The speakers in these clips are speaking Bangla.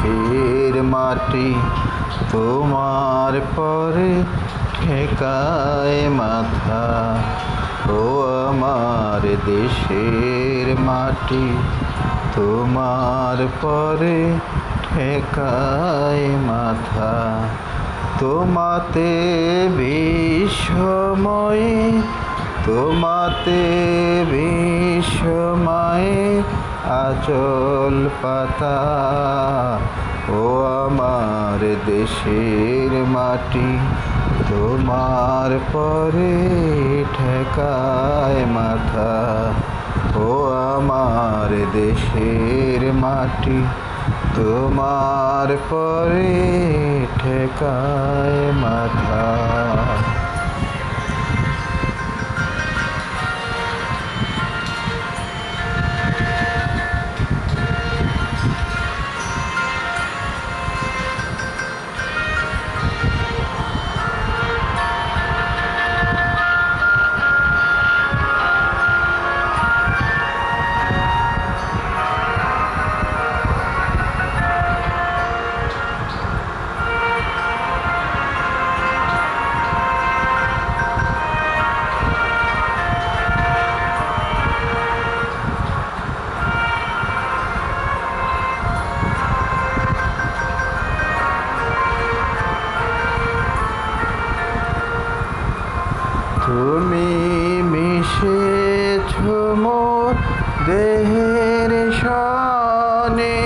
দেশের মাটি তোমার পরে ঠেকায় মাথা। ও আমার দেশের মাটি তোমার পরে ঠেকায় মাথা। তোমাতে বিস্ময়ে তোমাতে বিস্ময়ে আঁচল পাতা। ও আমার দেশের মাটি তোমার পরে ঠেকায় মাথা। ও আমার দেশের মাটি তোমার পরে ঠেকায় মাথা। তুমি মিশেছ মোর দেহের সনে,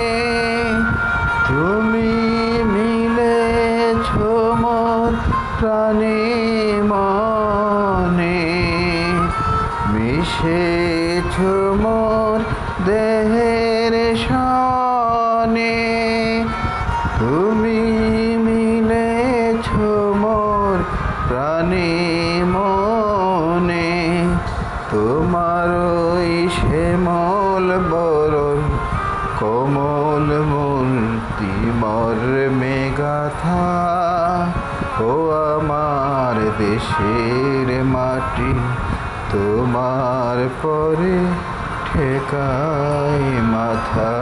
তুমি মিলেছ মোর প্রাণে মনে। মিশেছ মোর দেহের সনে, তুমি মিলেছ মোর প্রাণে মনে। তোমার ওই শ্যামল বরণ কোমল মূর্তি মর্মে গাথা। ও আমার দেশের মাটি তোমার পরে ঠেকায় মাথা।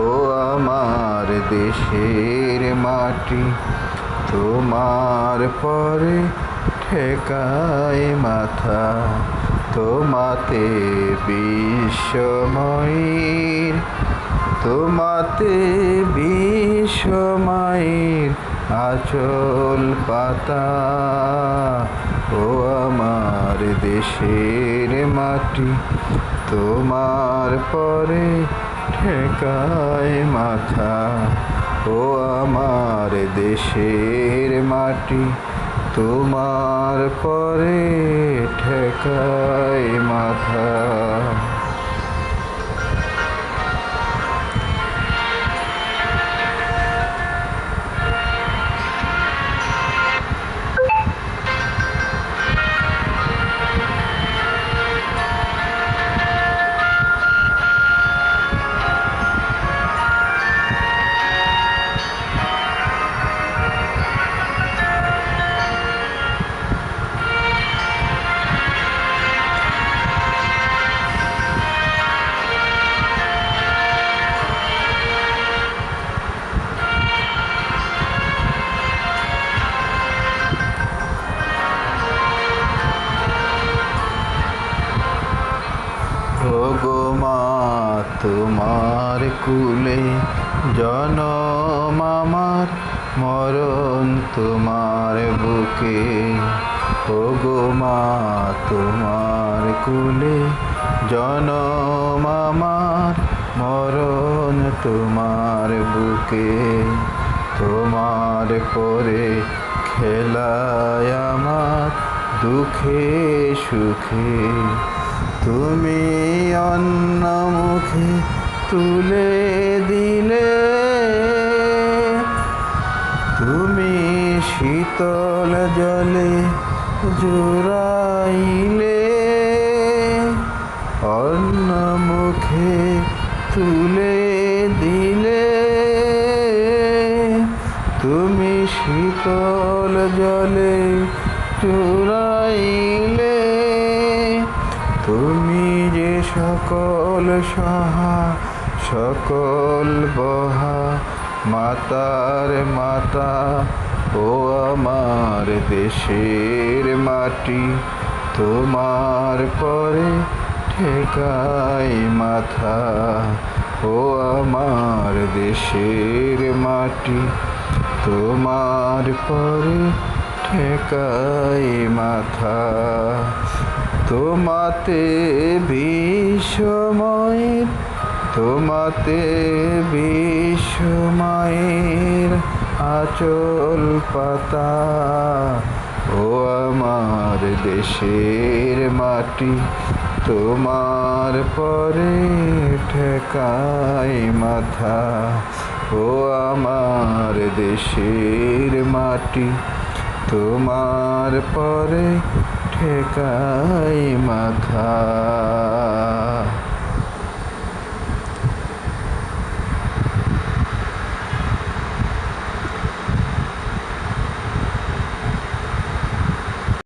ও আমার দেশের মাটি তোমার পরে ঠেকায় মাথা। তোমাতে বিস্ময়ের তোমাতে বিস্ময়ের আঁচল পাতা। ও আমার দেশের মাটি তোমার পরে ঠেকায় মাথা। ও আমার দেশের মাটি তোমার পরে ঠেকায় মাথা। ওগো মা তোমার কুলে জনম আমার, মরণ তোমার বুকে। ওগো মা তোমার কুলে জনম আমার, মরণ তোমার বুকে। তোমার পরে খেলায় আমার দুঃখে সুখে। তুমি অন্য মুখে তুলে দিলে, তুমি শীতল জলে জুড়াইলে। অন্য মুখে তুলে দিলে, তুমি শীতল জলে জুড়াইলে। তুমি সকল সহা সকল বহা মাতার মাতা ও আমার দেশের মাটি, তোমার পরে ঠেকাই মাথা। ও আমার দেশের মাটি, তোমার পরে ঠেকাই মাথা। তোমাতে বিশ্বময়ের, তোমাতে বিশ্বময়ের আঁচল পাতা। ও আমার দেশের মাটি, তোমার পরে ঠেকাই মাথা। ও আমার দেশের মাটি, তোমার পরে ঠেকাই মাথা।